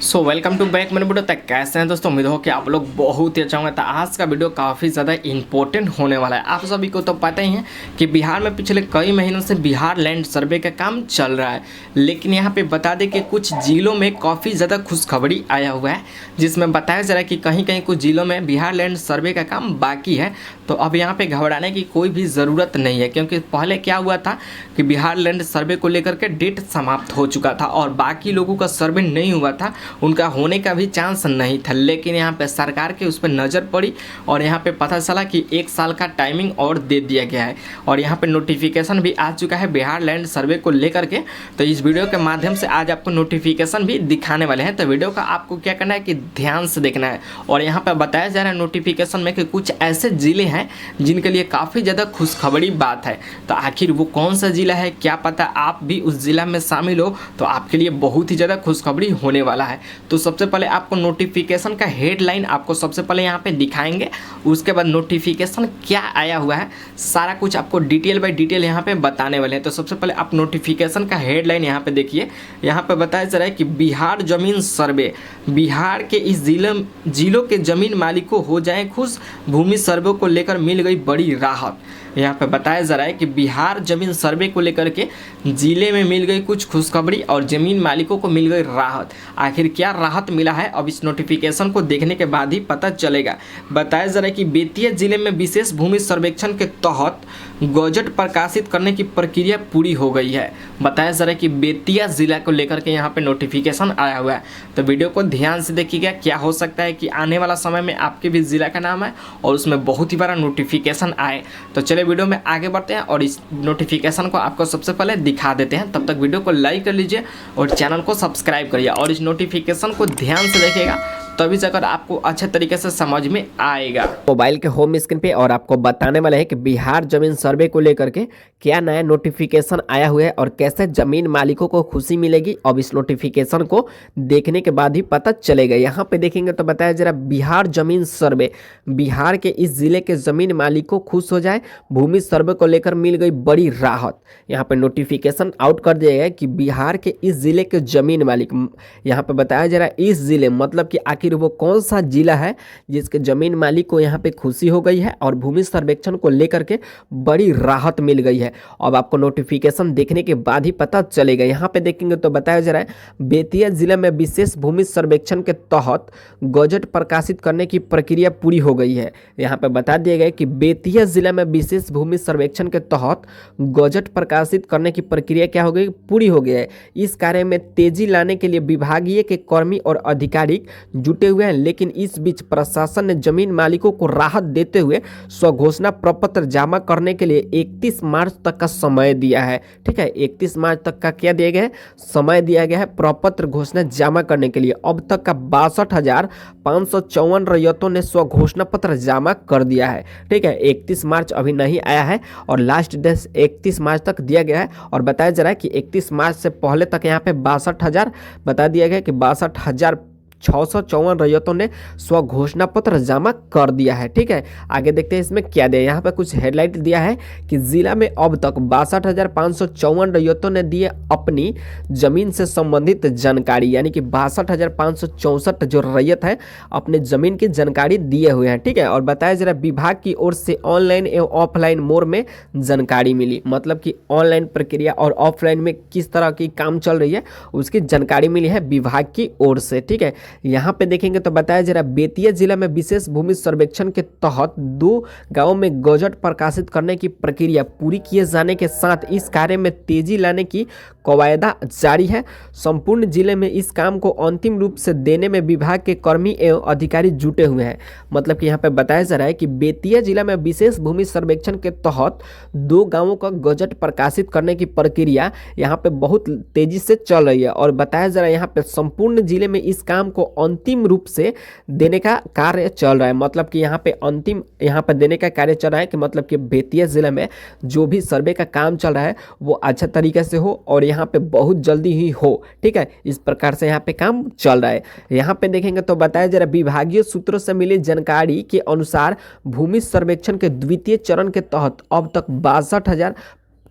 Welcome to back मेरे video तक। कैसे हैं दोस्तों? उम्मीद हो कि आप लोग बहुत ही अच्छा होंगे। तो आज का वीडियो काफ़ी ज़्यादा इंपॉर्टेंट होने वाला है। आप सभी को तो पता ही है कि बिहार में पिछले कई महीनों से बिहार लैंड सर्वे का काम चल रहा है, लेकिन यहाँ पे बता दें कि कुछ जिलों में काफ़ी ज़्यादा खुशखबरी आया हुआ है, जिसमें बताया जा रहा है कि कहीं कहीं कुछ जिलों में बिहार लैंड सर्वे का काम बाकी है। तो अब यहाँ पे घबराने की कोई भी ज़रूरत नहीं है, क्योंकि पहले क्या हुआ था कि बिहार लैंड सर्वे को लेकर के डेट समाप्त हो चुका था और बाकी लोगों का सर्वे नहीं हुआ था, उनका होने का भी चांस नहीं था। लेकिन यहाँ पे सरकार के उस पर नज़र पड़ी और यहाँ पे पता चला कि 1 साल का टाइमिंग और दे दिया गया है और यहाँ पे नोटिफिकेशन भी आ चुका है बिहार लैंड सर्वे को लेकर के। तो इस वीडियो के माध्यम से आज आपको नोटिफिकेशन भी दिखाने वाले हैं। तो वीडियो का आपको क्या करना है कि ध्यान से देखना है। और यहाँ पर बताया जा रहा है नोटिफिकेशन में कि कुछ ऐसे ज़िले हैं जिनके लिए काफ़ी ज़्यादा खुशखबरी बात है। तो आखिर वो कौन सा ज़िला है, क्या पता आप भी उस ज़िला में शामिल हो, तो आपके लिए बहुत ही ज़्यादा खुशखबरी होने वाला है। तो सबसे पहले आपको नोटिफिकेशन का हेडलाइन आपको सबसे पहले यहाँ पे दिखाएंगे, उसके बाद नोटिफिकेशन क्या आया हुआ है सारा कुछ आपको डिटेल बाय डिटेल यहाँ पे बताने वाले हैं। तो सबसे पहले आप नोटिफिकेशन का हेडलाइन यहाँ पे देखिए। यहाँ पे बताया जा रहा है कि बिहार जमीन सर्वे, बिहार के इस जिलों के जमीन मालिकों हो जाए खुश, भूमि सर्वे को लेकर मिल गई बड़ी राहत। यहाँ पे बताया जा रहा है कि बिहार जमीन सर्वे को लेकर के ज़िले में मिल गई कुछ खुशखबरी और ज़मीन मालिकों को मिल गई राहत। आखिर क्या राहत मिला है अब इस नोटिफिकेशन को देखने के बाद ही पता चलेगा। बताया जा रहा है कि बेतिया ज़िले में विशेष भूमि सर्वेक्षण के तहत गजट प्रकाशित करने की प्रक्रिया पूरी हो गई है। बताया जा रहा है कि बेतिया ज़िला को लेकर के यहाँ पे नोटिफिकेशन आया हुआ है। तो वीडियो को ध्यान से देखिएगा, क्या हो सकता है कि आने वाला समय में आपके भी ज़िला का नाम है और उसमें बहुत ही बड़ा नोटिफिकेशन आए। तो चलिए वीडियो में आगे बढ़ते हैं और इस नोटिफिकेशन को आपको सबसे पहले दिखा देते हैं। तब तक वीडियो को लाइक कर लीजिए और चैनल को सब्सक्राइब करिए और इस नोटिफिकेशन को ध्यान से देखिएगा, तभी जाकर आपको अच्छे तरीके से समझ में आएगा। मोबाइल के होम स्क्रीन पे और आपको बताने वाले हैं कि बिहार जमीन सर्वे को लेकर के क्या नया नोटिफिकेशन आया हुआ है और कैसे जमीन मालिकों को खुशी मिलेगी। अब इस नोटिफिकेशन को देखने के बाद ही पता चलेगा। यहाँ पे देखेंगे तो बताया जरा बिहार जमीन सर्वे, बिहार के इस जिले के जमीन मालिकों खुश हो जाए, भूमि सर्वे को लेकर मिल गई बड़ी राहत। यहाँ पे नोटिफिकेशन आउट कर दिया गया कि बिहार के इस जिले के जमीन मालिक, यहाँ पे बताया जा रहा है इस जिले मतलब कि आखिर वो कौन सा जिला है जिसके जमीन मालिक को यहाँ पे खुशी हो गई है और भूमि सर्वेक्षण को लेकर के बड़ी राहत मिल गई है। अब आपको नोटिफिकेशन देखने के बाद ही पता चलेगा। यहाँ पे देखेंगे तो बताया जा रहा है बेतिया जिले में विशेष भूमि सर्वेक्षण के तहत गजट प्रकाशित करने की प्रक्रिया पूरी हो गई है। यहाँ पे बता दिया गया कि बेतिया जिले में विशेष भूमि सर्वेक्षण के तहत गजट प्रकाशित करने की प्रक्रिया क्या हो गई, पूरी हो गई है। इस कार्य में तेजी लाने के लिए विभागीय के कर्मी और अधिकारी जुटे हुए हैं, लेकिन इस बीच प्रशासन ने जमीन मालिकों को राहत देते हुए स्वघोषणा प्रपत्र जमा करने के लिए 31 मार्च तक का समय दिया है। ठीक है, 31 मार्च तक का क्या दिया गया है, समय दिया गया है प्रपत्र घोषणा जमा करने के लिए। अब तक का 62,554 रैयतों ने स्वघोषणा पत्र जमा कर दिया है। ठीक है, 31 मार्च अभी नहीं आया है और लास्ट डेट 31 मार्च तक दिया गया है। और बताया जा रहा है कि 31 मार्च से पहले तक यहाँ पे 62,000 बता दिया गया कि 62,654 रैयतों ने स्वघोषणा पत्र जमा कर दिया है। ठीक है, आगे देखते हैं इसमें क्या दिया। यहाँ पे कुछ हेडलाइट दिया है कि जिला में अब तक 62,554 रैयतों ने दिए अपनी जमीन से संबंधित जानकारी, यानी कि 62,564 जो रैयत है अपने जमीन की जानकारी दिए हुए हैं। ठीक है, और बताया जा रहा है विभाग की ओर से ऑनलाइन एवं ऑफलाइन मोड में जानकारी मिली, मतलब कि ऑनलाइन प्रक्रिया और ऑफलाइन में किस तरह की काम चल रही है उसकी जानकारी मिली है विभाग की ओर से। ठीक है, यहाँ पे देखेंगे तो बताया जा रहा है बेतिया जिला में विशेष भूमि सर्वेक्षण के तहत 2 गांवों में गजट प्रकाशित करने की प्रक्रिया पूरी किए जाने के साथ इस कार्य में तेजी लाने की कवायदा जारी है। संपूर्ण जिले में इस काम को अंतिम रूप से देने में विभाग के कर्मी एवं अधिकारी जुटे हुए हैं। मतलब कि यहाँ पे बताया जा रहा है कि बेतिया जिला में विशेष भूमि सर्वेक्षण के तहत 2 गांवों का गजट प्रकाशित करने की प्रक्रिया यहाँ पे बहुत तेजी से चल रही है। और बताया जा रहा है यहाँ पे संपूर्ण जिले में इस काम को अंतिम रूप से देने का कार्य चल रहा है। मतलब कि यहाँ पे अंतिम यहाँ पे देने का कार्य चल रहा है कि मतलब कि बेतिया जिले में जो भी सर्वे का काम चल रहा है वो अच्छा तरीके से हो और यहाँ पे बहुत जल्दी ही हो। ठीक है, इस प्रकार से यहाँ पे काम चल रहा है। यहाँ पे देखेंगे तो बताया जा रहा है विभागीय सूत्रों से मिली जानकारी के अनुसार भूमि सर्वेक्षण के द्वितीय चरण के तहत अब तक 62,000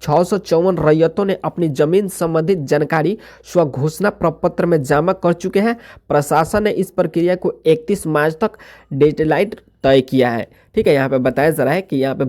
654 रैयतों ने अपनी जमीन संबंधित जानकारी स्वघोषणा प्रपत्र में जमा कर चुके हैं। प्रशासन ने इस प्रक्रिया को 31 मार्च तक डेडलाइन तय किया है। ठीक है, यहाँ पे बताया जा रहा है कि यहाँ पे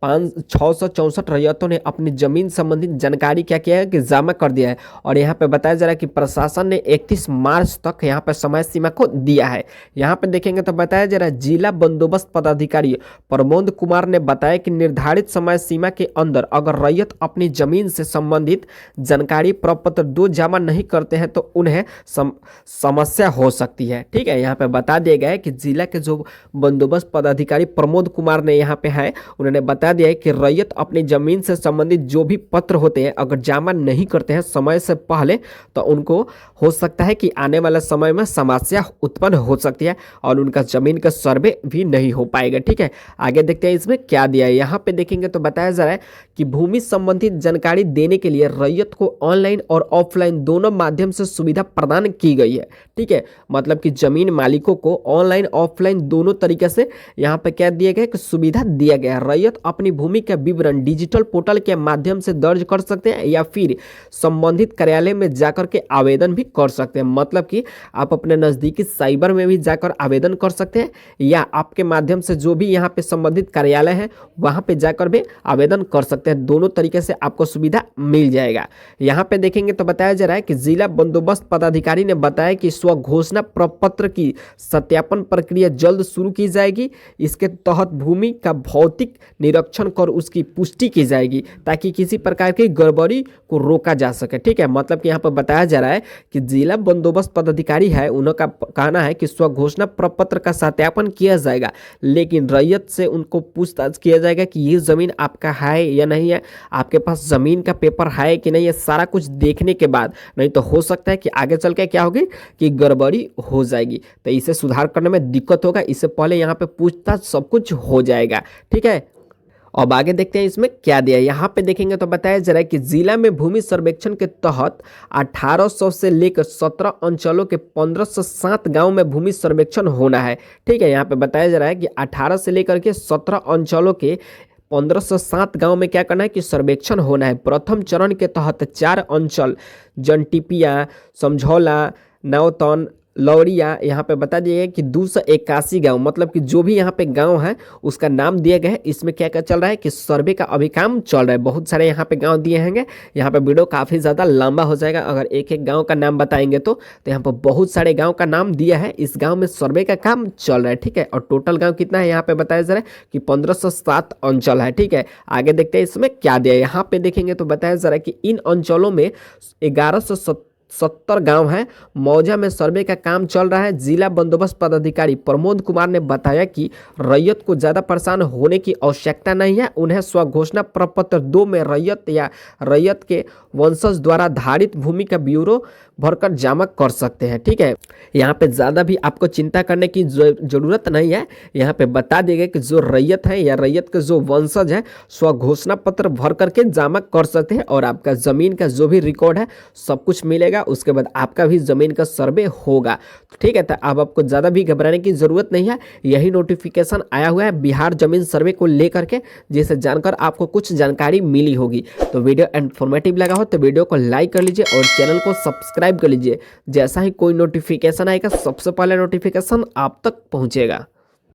62,664 रैयतों ने अपनी जमीन संबंधित जानकारी क्या किया है कि जमा कर दिया है। और यहाँ पे बताया जा रहा है कि प्रशासन ने 31 मार्च तक यहाँ पे समय सीमा को दिया है। यहाँ पे देखेंगे तो बताया जा रहा है जिला बंदोबस्त पदाधिकारी प्रमोद कुमार ने बताया कि निर्धारित समय सीमा के अंदर अगर रैयत अपनी जमीन से संबंधित जानकारी प्रपत्र 2 जमा नहीं करते हैं तो उन्हें समस्या हो सकती है। ठीक है, यहाँ पे बता दिया गया है कि जिला के जो बंदोबस्त पदाधिकारी प्रमोद कुमार ने यहाँ पे है, उन्होंने बता दिया है कि रैयत अपनी जमीन से संबंधित जो भी पत्र होते हैं अगर जमा नहीं करते हैं समय से पहले तो उनको हो सकता है कि आने वाले समय में समस्या उत्पन्न हो सकती है और उनका जमीन का सर्वे भी नहीं हो पाएगा। ठीक है, आगे देखते हैं इसमें क्या दिया है। यहाँ पे देखेंगे तो बताया जा रहा है कि भूमि संबंधित जानकारी देने के लिए रैयत को ऑनलाइन और ऑफलाइन दोनों माध्यम से सुविधा प्रदान की गई है। ठीक है, मतलब कि जमीन मालिकों को ऑनलाइन ऑफलाइन दोनों तरीके से यहाँ पे क्या दिया गया है कि सुविधा दिया गया है। रैयत अपनी भूमि का विवरण डिजिटल पोर्टल के माध्यम से दर्ज कर सकते हैं या फिर संबंधित कार्यालय में जाकर के आवेदन भी कर सकते हैं। मतलब कि आप अपने नज़दीकी साइबर में भी जाकर आवेदन कर सकते हैं या आपके माध्यम से जो भी यहाँ पे संबंधित कार्यालय है वहाँ पे जाकर भी आवेदन कर सकते हैं। दोनों तरीके से आपको सुविधा मिल जाएगा। यहाँ पे देखेंगे तो बताया जा रहा है कि जिला बंदोबस्त पदाधिकारी ने बताया कि स्वघोषणा प्रपत्र की सत्यापन प्रक्रिया जल्द शुरू की जाएगी। इसके तहत भूमि का भौतिक निरीक्षण कर उसकी पुष्टि की जाएगी ताकि किसी प्रकार की गड़बड़ी को रोका जा सके। ठीक है, मतलब कि यहाँ पर बताया जा रहा है कि जिला बंदोबस्त पदाधिकारी है उनका कहना है कि स्वघोषणा प्रपत्र का सत्यापन किया जाएगा, लेकिन रैयत से उनको पूछताछ किया जाएगा कि ये जमीन आपका है या नहीं है, आपके पास जमीन का पेपर है कि नहीं, ये सारा कुछ देखने के बाद, नहीं तो हो सकता है कि आगे चल के क्या होगी कि गड़बड़ी हो जाएगी, तो इसे सुधार करने में दिक्कत होगा। इससे पहले यहाँ पे पूछताछ सब कुछ हो जाएगा। ठीक है, अब आगे देखते हैं इसमें क्या दिया है। यहाँ पे देखेंगे तो बताया जा रहा है कि जिला में भूमि सर्वेक्षण के तहत 1800 से लेकर 17 अंचलों के 1507 गांव में भूमि सर्वेक्षण होना है। ठीक है, यहाँ पे बताया जा रहा है कि 18 से लेकर के 17 अंचलों के 1507 गांव में क्या करना है कि सर्वेक्षण होना है। प्रथम चरण के तहत 4 अंचल जनटिपिया, समझौला, नवतन, लौरिया, यहाँ पे बता दिया गया कि 281 गांव, मतलब कि जो भी यहाँ पे गांव है उसका नाम दिया गया है। इसमें क्या क्या चल रहा है कि सर्वे का अभी काम चल रहा है। बहुत सारे यहाँ पे गांव दिए हैंगे। यहाँ पे वीडियो काफ़ी ज़्यादा लंबा हो जाएगा अगर एक एक गांव का नाम बताएंगे तो यहाँ पर बहुत सारे गाँव का नाम दिया है। इस गाँव में सर्वे का काम चल रहा है। ठीक है, और टोटल गाँव कितना है यहाँ पे बताया जा रहा है कि 1507 अंचल है। ठीक है, आगे देखते हैं इसमें क्या दिया है। यहाँ पे देखेंगे तो बताया जा रहा है कि इन अंचलों में 1170 गांव है। मौजा में सर्वे का काम चल रहा है। जिला बंदोबस्त पदाधिकारी प्रमोद कुमार ने बताया कि रैयत को ज़्यादा परेशान होने की आवश्यकता नहीं है। उन्हें स्वघोषणा प्रपत्र 2 में रैयत या रैयत के वंशज द्वारा धारित भूमि का ब्यूरो भरकर जमा कर सकते हैं। ठीक है, यहाँ पे ज़्यादा भी आपको चिंता करने की ज़रूरत नहीं है। यहाँ पे बता दिया गया कि जो रैयत है या रैयत के जो वंशज है स्वघोषणा पत्र भर करके जमा कर सकते हैं और आपका ज़मीन का जो भी रिकॉर्ड है सब कुछ मिलेगा। उसके बाद आपका भी ज़मीन का सर्वे होगा। ठीक है, तो अब आपको ज़्यादा भी घबराने की ज़रूरत नहीं है। यही नोटिफिकेशन आया हुआ है बिहार जमीन सर्वे को लेकर के, जिसे जानकर आपको कुछ जानकारी मिली होगी। तो वीडियो इन्फॉर्मेटिव लगा हो तो वीडियो को लाइक कर लीजिए और चैनल को सब्सक्राइब कर लीजिए। जैसा ही कोई नोटिफिकेशन आएगा सबसे पहले नोटिफिकेशन आप तक पहुँचेगा।